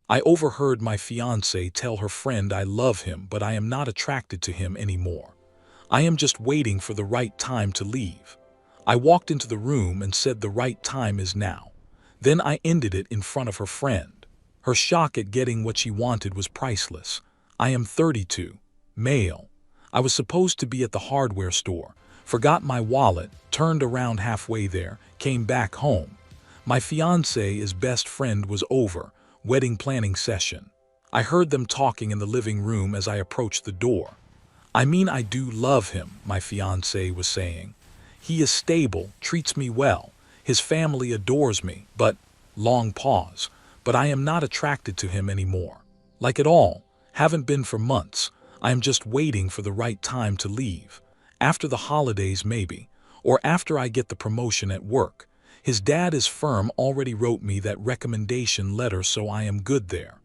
I overheard my fiancée tell her friend I love him, but I am not attracted to him anymore. I am just waiting for the right time to leave. I walked into the room and said the right time is now. Then I ended it in front of her friend. Her shock at getting what she wanted was priceless. I am 32, male. I was supposed to be at the hardware store, forgot my wallet, turned around halfway there, came back home. My fiance's best friend was over, wedding planning session. I heard them talking in the living room as I approached the door. I mean, I do love him, my fiancé was saying. He is stable, treats me well. His family adores me, but, long pause, but I am not attracted to him anymore. Like at all, haven't been for months. I am just waiting for the right time to leave. After the holidays maybe, or after I get the promotion at work. His dad is firm, already wrote me that recommendation letter, so I am good there.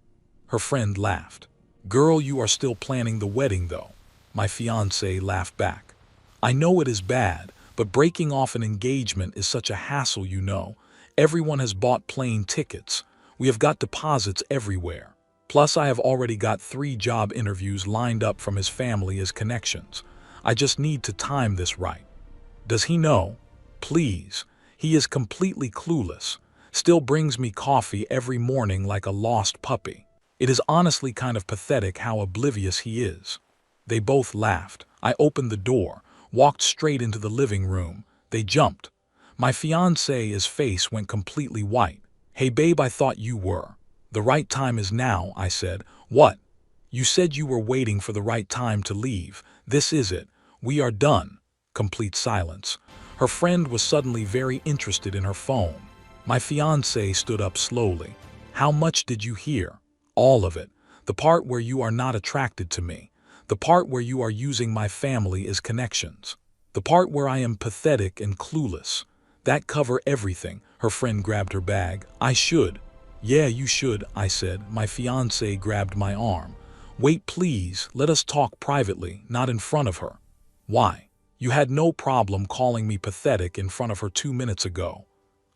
Her friend laughed. Girl, you are still planning the wedding though. My fiancé laughed back. I know it is bad, but breaking off an engagement is such a hassle, you know. Everyone has bought plane tickets. We have got deposits everywhere. Plus, I have already got 3 job interviews lined up from his family as connections. I just need to time this right. Does he know? Please. He is completely clueless. Still brings me coffee every morning like a lost puppy. It is honestly kind of pathetic how oblivious he is. They both laughed. I opened the door, walked straight into the living room. They jumped. My fiancé's face went completely white. Hey babe, I thought you were. The right time is now, I said. What? You said you were waiting for the right time to leave. This is it. We are done. Complete silence. Her friend was suddenly very interested in her phone. My fiancé stood up slowly. How much did you hear? All of it. The part where you are not attracted to me. The part where you are using my family as connections. The part where I am pathetic and clueless. That cover everything. Her friend grabbed her bag. I should. Yeah, you should, I said. My fiancé grabbed my arm. Wait, please, let us talk privately, not in front of her. Why? You had no problem calling me pathetic in front of her 2 minutes ago.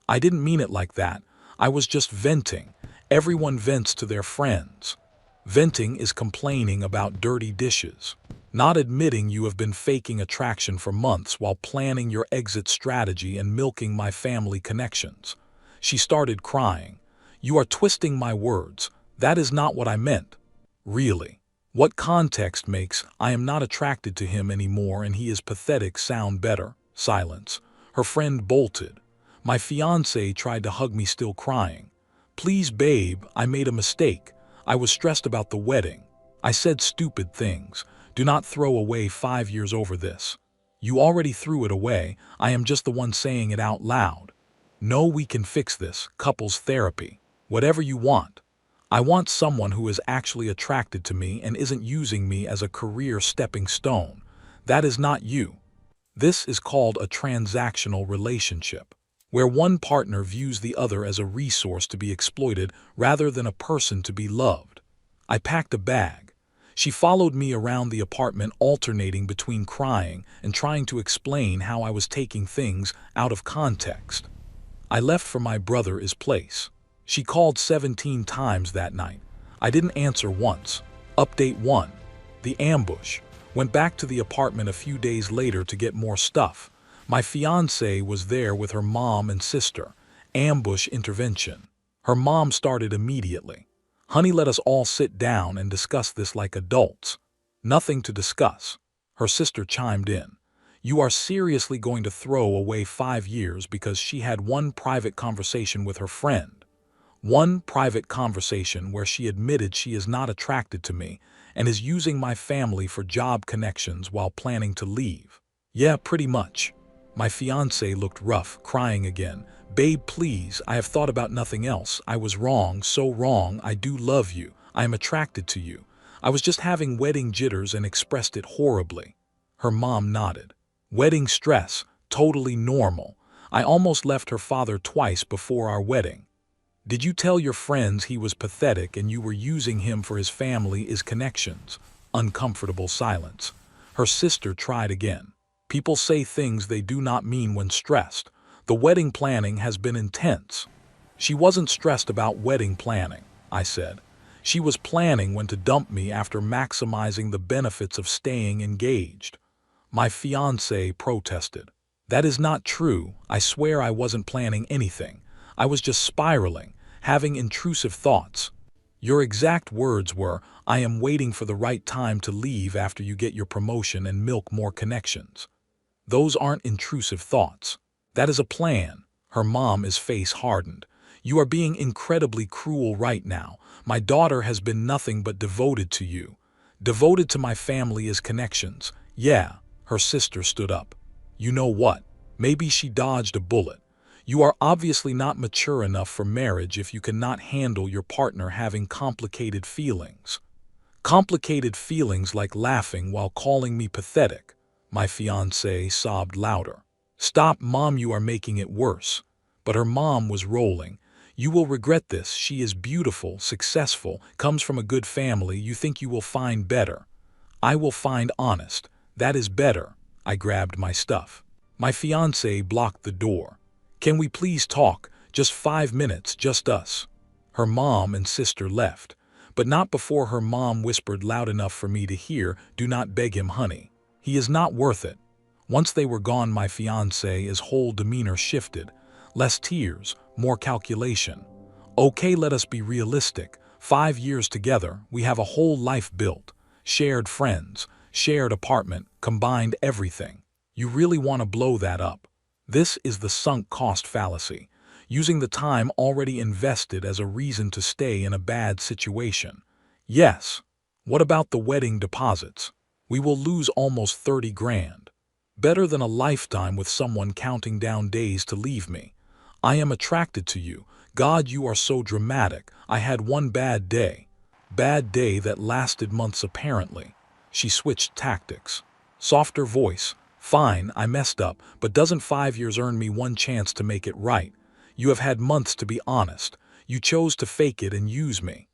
I didn't mean it like that. I was just venting. Everyone vents to their friends. Venting is complaining about dirty dishes. Not admitting you have been faking attraction for months while planning your exit strategy and milking my family connections. She started crying. You are twisting my words. That is not what I meant. Really. What context makes I am not attracted to him anymore and he is pathetic sound better? Silence. Her friend bolted. My fiancé tried to hug me, still crying. Please babe, I made a mistake. I was stressed about the wedding. I said stupid things. Do not throw away 5 years over this. You already threw it away. I am just the one saying it out loud. No, we can fix this. Couples therapy. Whatever you want. I want someone who is actually attracted to me and isn't using me as a career stepping stone. That is not you. This is called a transactional relationship, where one partner views the other as a resource to be exploited rather than a person to be loved. I packed a bag. She followed me around the apartment, alternating between crying and trying to explain how I was taking things out of context. I left for my brother's place. She called 17 times that night. I didn't answer once. Update 1. The ambush. Went back to the apartment a few days later to get more stuff. My fiancée was there with her mom and sister. Ambush intervention. Her mom started immediately. Honey, let us all sit down and discuss this like adults. Nothing to discuss. Her sister chimed in. You are seriously going to throw away 5 years because she had one private conversation with her friend. One private conversation where she admitted she is not attracted to me and is using my family for job connections while planning to leave. Yeah, pretty much. My fiancé looked rough, crying again. Babe, please, I have thought about nothing else. I was wrong, so wrong. I do love you. I am attracted to you. I was just having wedding jitters and expressed it horribly. Her mom nodded. Wedding stress, totally normal. I almost left her father twice before our wedding. Did you tell your friends he was pathetic and you were using him for his family as connections? Uncomfortable silence. Her sister tried again. People say things they do not mean when stressed. The wedding planning has been intense. She wasn't stressed about wedding planning, I said. She was planning when to dump me after maximizing the benefits of staying engaged. My fiancé protested. That is not true. I swear I wasn't planning anything. I was just spiraling, having intrusive thoughts. Your exact words were, I am waiting for the right time to leave after you get your promotion and milk more connections. Those aren't intrusive thoughts. That is a plan. Her mom's face hardened. You are being incredibly cruel right now. My daughter has been nothing but devoted to you. Devoted to my family as connections. Yeah, her sister stood up. You know what? Maybe she dodged a bullet. You are obviously not mature enough for marriage if you cannot handle your partner having complicated feelings. Complicated feelings like laughing while calling me pathetic. My fiancé sobbed louder. Stop, Mom, you are making it worse. But her mom was rolling. You will regret this. She is beautiful, successful, comes from a good family. You think you will find better. I will find honest. That is better. I grabbed my stuff. My fiancé blocked the door. Can we please talk? Just 5 minutes, just us. Her mom and sister left, but not before her mom whispered loud enough for me to hear, do not beg him, honey. He is not worth it. Once they were gone, my fiancé's whole demeanor shifted. Less tears, more calculation. Okay, let us be realistic. 5 years together, we have a whole life built. Shared friends, shared apartment, combined everything. You really want to blow that up? This is the sunk cost fallacy, using the time already invested as a reason to stay in a bad situation. Yes. What about the wedding deposits? We will lose almost 30 grand. Better than a lifetime with someone counting down days to leave me. I am attracted to you. God, you are so dramatic. I had one bad day. Bad day that lasted months apparently. She switched tactics. Softer voice. Fine, I messed up, but doesn't 5 years earn me one chance to make it right? You have had months to be honest. You chose to fake it and use me.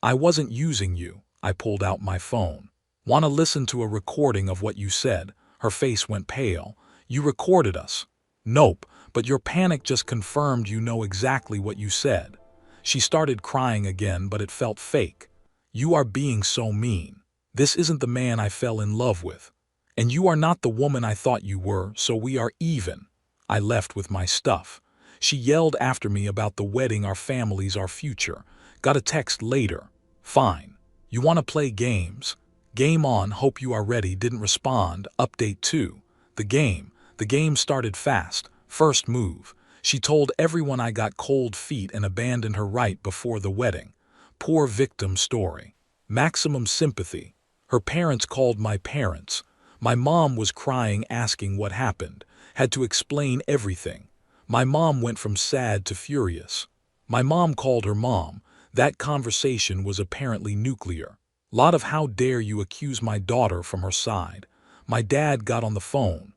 I wasn't using you. I pulled out my phone. Want to listen to a recording of what you said? Her face went pale. You recorded us. Nope, but your panic just confirmed you know exactly what you said. She started crying again, but it felt fake. You are being so mean. This isn't the man I fell in love with. And you are not the woman I thought you were, so we are even. I left with my stuff. She yelled after me about the wedding, our families, our future. Got a text later. Fine. You want to play games? Game on, hope you are ready. Didn't respond. Update 2. The game started fast. First move. She told everyone I got cold feet and abandoned her right before the wedding. Poor victim story. Maximum sympathy. Her parents called my parents. My mom was crying, asking what happened. Had to explain everything. My mom went from sad to furious. My mom called her mom. That conversation was apparently nuclear. Lot of how dare you accuse my daughter from her side. My dad got on the phone.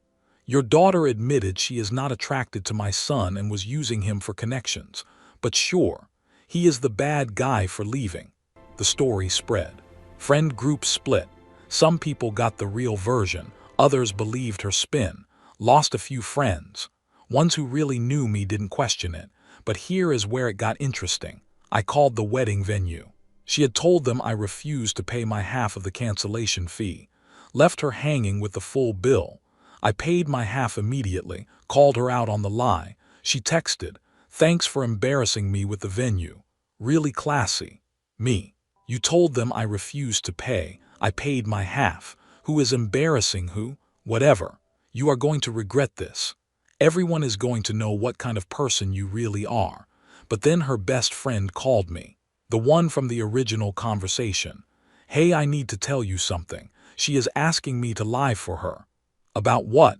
Your daughter admitted she is not attracted to my son and was using him for connections. But sure, he is the bad guy for leaving. The story spread. Friend group split. Some people got the real version, others believed her spin. Lost a few friends. Ones who really knew me didn't question it. But here is where it got interesting. I called the wedding venue. She had told them I refused to pay my half of the cancellation fee. Left her hanging with the full bill. I paid my half immediately, called her out on the lie. She texted, thanks for embarrassing me with the venue. Really classy. Me. You told them I refused to pay. I paid my half. Who is embarrassing who? Whatever. You are going to regret this. Everyone is going to know what kind of person you really are. But then her best friend called me. The one from the original conversation. Hey, I need to tell you something. She is asking me to lie for her. About what?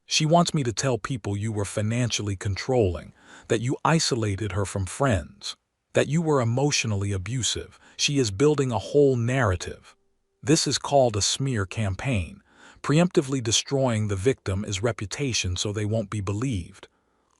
She wants me to tell people you were financially controlling, that you isolated her from friends, that you were emotionally abusive. She is building a whole narrative. This is called a smear campaign, preemptively destroying the victim's reputation so they won't be believed.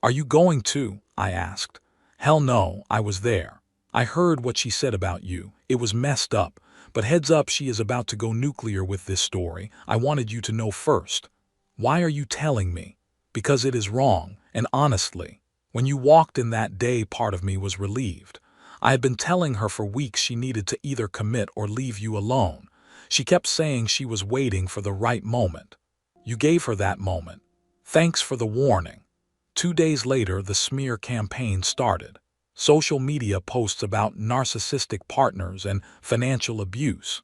Are you going to? I asked. Hell no, I was there. I heard what she said about you. It was messed up. But heads up, she is about to go nuclear with this story. I wanted you to know first. Why are you telling me? Because it is wrong, and honestly, when you walked in that day, part of me was relieved. I had been telling her for weeks she needed to either commit or leave you alone. She kept saying she was waiting for the right moment. You gave her that moment. Thanks for the warning. 2 days later, the smear campaign started. Social media posts about narcissistic partners and financial abuse.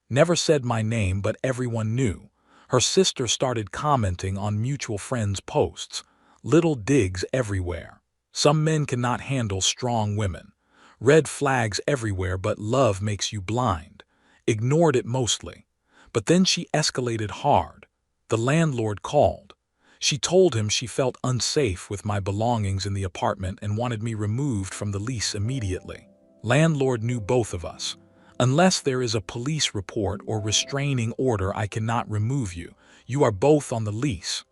Never said my name, but everyone knew. Her sister started commenting on mutual friends' posts. Little digs everywhere. Some men cannot handle strong women. Red flags everywhere, but love makes you blind. Ignored it mostly. But then she escalated hard. The landlord called. She told him she felt unsafe with my belongings in the apartment and wanted me removed from the lease immediately. Landlord knew both of us. Unless there is a police report or restraining order, I cannot remove you. You are both on the lease.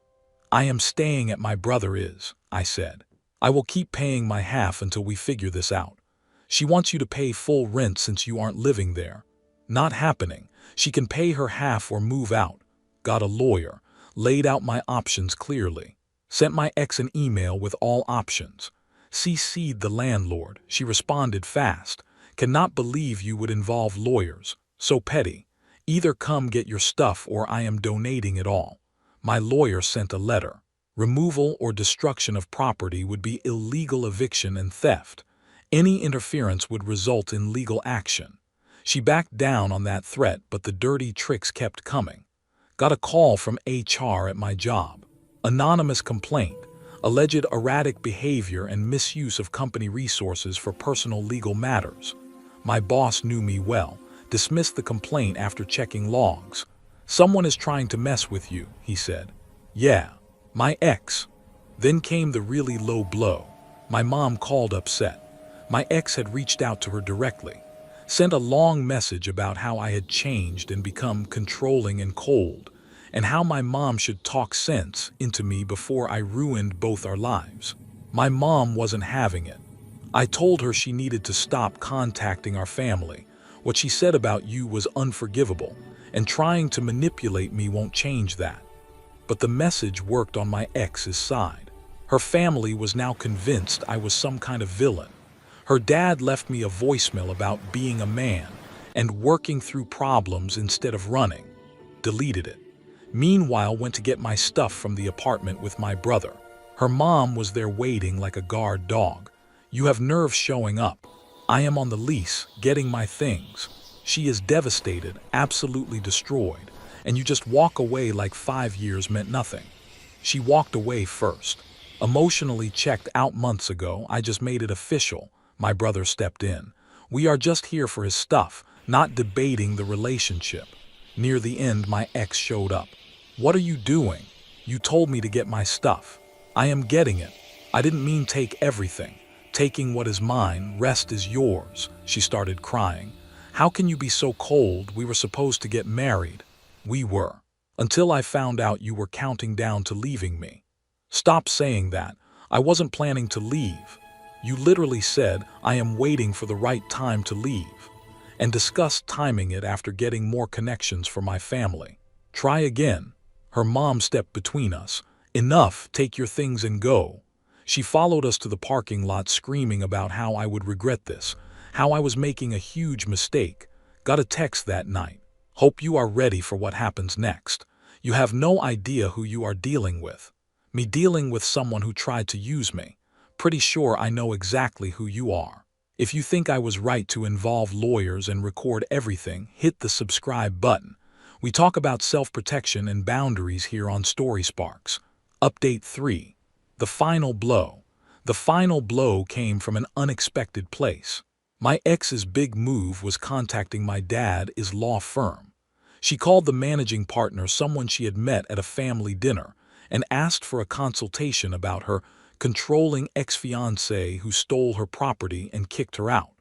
I am staying at my brother is, I said. I will keep paying my half until we figure this out. She wants you to pay full rent since you aren't living there. Not happening. She can pay her half or move out. Got a lawyer. Laid out my options clearly. Sent my ex an email with all options. CC'd the landlord. She responded fast. Cannot believe you would involve lawyers. So petty. Either come get your stuff or I am donating it all. My lawyer sent a letter. Removal or destruction of property would be illegal eviction and theft. Any interference would result in legal action. She backed down on that threat, but the dirty tricks kept coming. Got a call from HR at my job. Anonymous complaint. Alleged erratic behavior and misuse of company resources for personal legal matters. My boss knew me well. Dismissed the complaint after checking logs. Someone is trying to mess with you, he said. Yeah, my ex. Then came the really low blow. My mom called upset. My ex had reached out to her directly. Sent a long message about how I had changed and become controlling and cold, and how my mom should talk sense into me before I ruined both our lives. My mom wasn't having it. I told her she needed to stop contacting our family. What she said about you was unforgivable, and trying to manipulate me won't change that. But the message worked on my ex's side. Her family was now convinced I was some kind of villain. Her dad left me a voicemail about being a man and working through problems instead of running. Deleted it. Meanwhile, went to get my stuff from the apartment with my brother. Her mom was there waiting like a guard dog. You have nerve showing up. I am on the lease, getting my things. She is devastated, absolutely destroyed, and you just walk away like 5 years meant nothing. She walked away first. Emotionally checked out months ago, I just made it official. My brother stepped in. We are just here for his stuff, not debating the relationship. Near the end, my ex showed up. What are you doing? You told me to get my stuff. I am getting it. I didn't mean take everything. Taking what is mine, rest is yours. She started crying. How can you be so cold? We were supposed to get married. We were. Until I found out you were counting down to leaving me. Stop saying that. I wasn't planning to leave. You literally said, I am waiting for the right time to leave, and discussed timing it after getting more connections for my family. Try again. Her mom stepped between us. Enough, take your things and go. She followed us to the parking lot screaming about how I would regret this, how I was making a huge mistake. Got a text that night. Hope you are ready for what happens next. You have no idea who you are dealing with. Me dealing with someone who tried to use me. Pretty sure I know exactly who you are. If you think I was right to involve lawyers and record everything, hit the subscribe button. We talk about self-protection and boundaries here on Story Sparks. Update 3. The final blow. The final blow came from an unexpected place. My ex's big move was contacting my dad's law firm. She called the managing partner, someone she had met at a family dinner, and asked for a consultation about her controlling ex-fiancé who stole her property and kicked her out.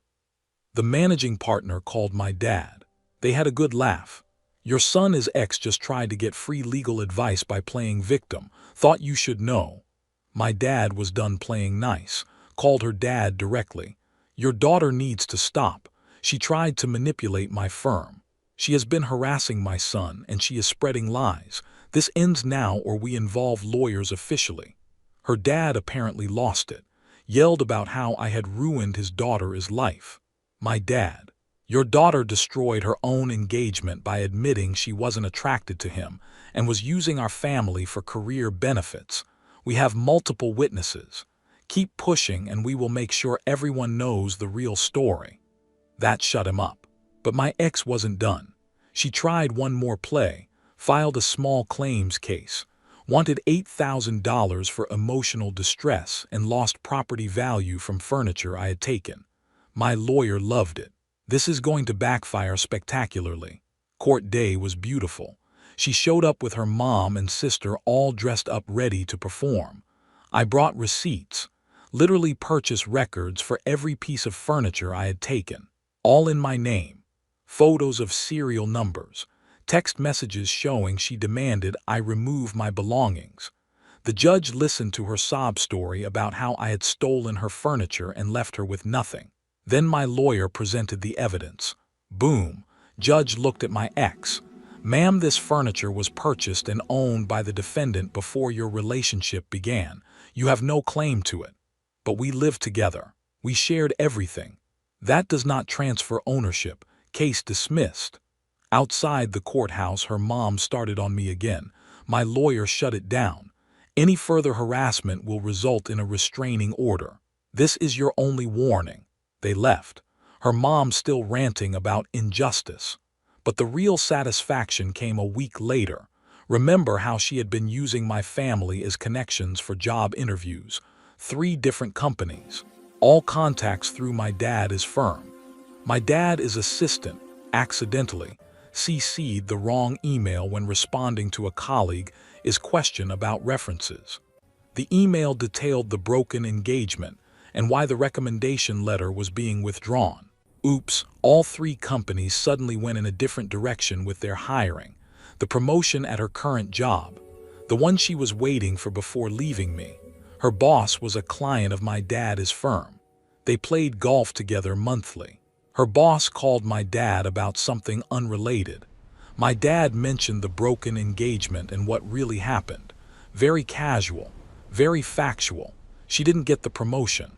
The managing partner called my dad. They had a good laugh. Your son's ex just tried to get free legal advice by playing victim. Thought you should know. My dad was done playing nice. Called her dad directly. Your daughter needs to stop. She tried to manipulate my firm. She has been harassing my son and she is spreading lies. This ends now or we involve lawyers officially. Her dad apparently lost it. yelled about how I had ruined his daughter's life. My dad. Your daughter destroyed her own engagement by admitting she wasn't attracted to him and was using our family for career benefits. We have multiple witnesses. Keep pushing and we will make sure everyone knows the real story. That shut him up. But my ex wasn't done. She tried one more play, filed a small claims case, wanted $8,000 for emotional distress and lost property value from furniture I had taken. My lawyer loved it. This is going to backfire spectacularly. Court day was beautiful. She showed up with her mom and sister all dressed up ready to perform. I brought receipts, literally purchased records for every piece of furniture I had taken, all in my name. Photos of serial numbers, text messages showing she demanded I remove my belongings. The judge listened to her sob story about how I had stolen her furniture and left her with nothing. Then my lawyer presented the evidence. Boom. Judge looked at my ex. Ma'am, this furniture was purchased and owned by the defendant before your relationship began. You have no claim to it. But we lived together. We shared everything. That does not transfer ownership. Case dismissed. Outside the courthouse, her mom started on me again. My lawyer shut it down. Any further harassment will result in a restraining order. This is your only warning. They left, her mom still ranting about injustice. But the real satisfaction came a week later. Remember how she had been using my family as connections for job interviews. 3 different companies. All contacts through my dad's firm. My dad's assistant accidentally CC'd the wrong email when responding to a colleague is question about references. The email detailed the broken engagement and why the recommendation letter was being withdrawn. Oops, all 3 companies suddenly went in a different direction with their hiring. The promotion at her current job, the one she was waiting for before leaving me. Her boss was a client of my dad's firm. They played golf together monthly. Her boss called my dad about something unrelated. My dad mentioned the broken engagement and what really happened. Very casual, very factual. She didn't get the promotion.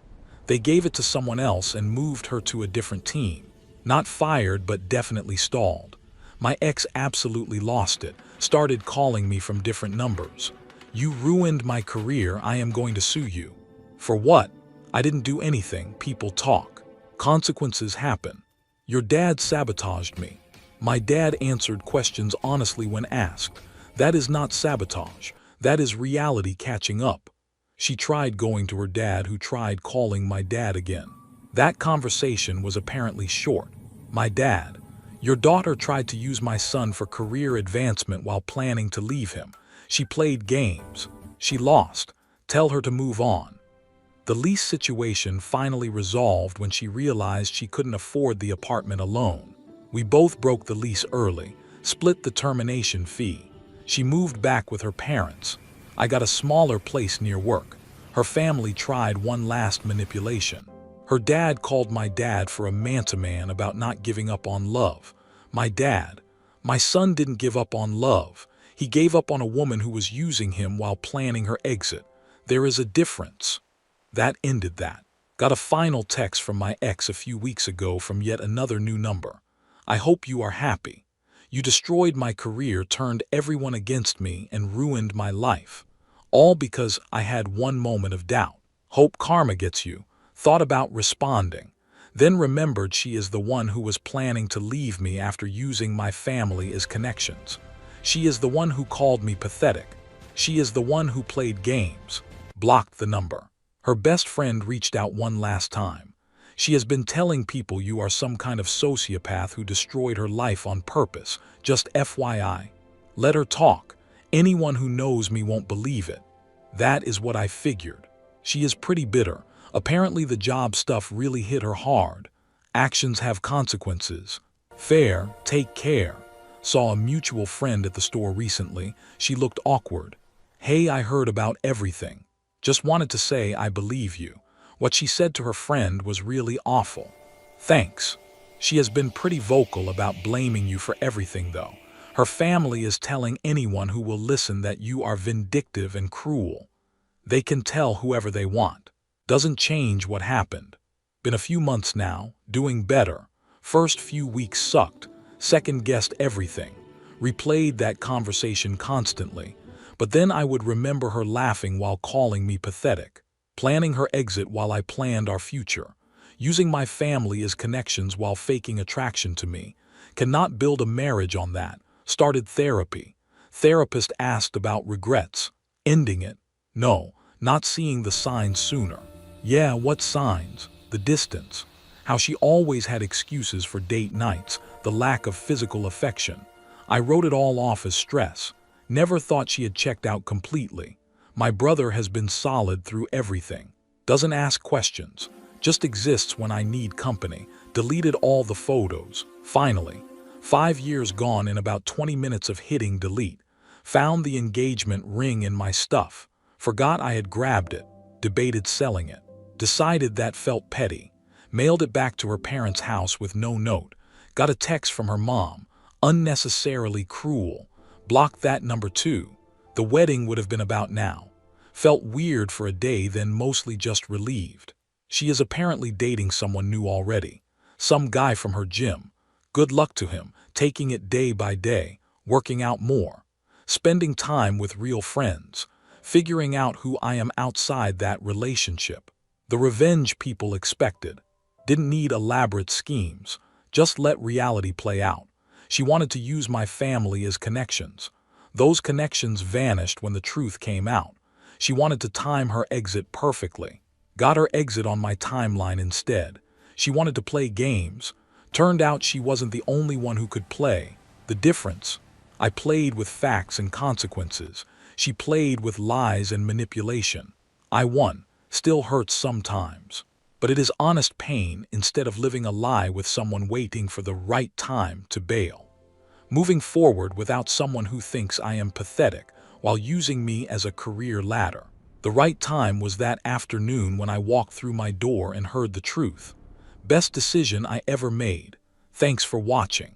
They gave it to someone else and moved her to a different team. Not fired, but definitely stalled. My ex absolutely lost it, started calling me from different numbers. You ruined my career, I am going to sue you. For what? I didn't do anything, people talk. Consequences happen. Your dad sabotaged me. My dad answered questions honestly when asked. That is not sabotage. That is reality catching up. She tried going to her dad, who tried calling my dad again. That conversation was apparently short. My dad, your daughter tried to use my son for career advancement while planning to leave him. She played games. She lost. Tell her to move on. The lease situation finally resolved when she realized she couldn't afford the apartment alone. We both broke the lease early, split the termination fee. She moved back with her parents. I got a smaller place near work. Her family tried one last manipulation. Her dad called my dad for a man-to-man about not giving up on love. My dad, my son didn't give up on love. He gave up on a woman who was using him while planning her exit. There is a difference. That ended that. Got a final text from my ex a few weeks ago from yet another new number. I hope you are happy. You destroyed my career, turned everyone against me, and ruined my life. All because I had one moment of doubt. Hope karma gets you. Thought about responding. Then remembered she is the one who was planning to leave me after using my family as connections. She is the one who called me pathetic. She is the one who played games. Blocked the number. Her best friend reached out one last time. She has been telling people you are some kind of sociopath who destroyed her life on purpose. Just FYI. Let her talk. Anyone who knows me won't believe it. That is what I figured. She is pretty bitter. Apparently the job stuff really hit her hard. Actions have consequences. Fair, take care. Saw a mutual friend at the store recently. She looked awkward. Hey, I heard about everything. Just wanted to say I believe you. What she said to her friend was really awful. Thanks. She has been pretty vocal about blaming you for everything though. Her family is telling anyone who will listen that you are vindictive and cruel. They can tell whoever they want. Doesn't change what happened. Been a few months now, doing better. First few weeks sucked, second-guessed everything, replayed that conversation constantly. But then I would remember her laughing while calling me pathetic, planning her exit while I planned our future, using my family as connections while faking attraction to me. Cannot build a marriage on that. Started therapy. Therapist asked about regrets. Ending it. No, not seeing the signs sooner. Yeah, what signs? The distance. How she always had excuses for date nights, the lack of physical affection. I wrote it all off as stress. Never thought she had checked out completely. My brother has been solid through everything. Doesn't ask questions. Just exists when I need company. Deleted all the photos. Finally. 5 years gone in about 20 minutes of hitting delete. Found the engagement ring in my stuff. Forgot I had grabbed it. Debated selling it. Decided that felt petty. Mailed it back to her parents' house with no note. Got a text from her mom. Unnecessarily cruel. Blocked that number too. The wedding would have been about now. Felt weird for a day, then mostly just relieved. She is apparently dating someone new already. Some guy from her gym. Good luck to him, taking it day by day, working out more. Spending time with real friends. Figuring out who I am outside that relationship. The revenge people expected. Didn't need elaborate schemes. Just let reality play out. She wanted to use my family as connections. Those connections vanished when the truth came out. She wanted to time her exit perfectly. Got her exit on my timeline instead. She wanted to play games. Turned out she wasn't the only one who could play. The difference? I played with facts and consequences. She played with lies and manipulation. I won. Still hurts sometimes. But it is honest pain instead of living a lie with someone waiting for the right time to bail. Moving forward without someone who thinks I am pathetic while using me as a career ladder. The right time was that afternoon when I walked through my door and heard the truth. Best decision I ever made. Thanks for watching.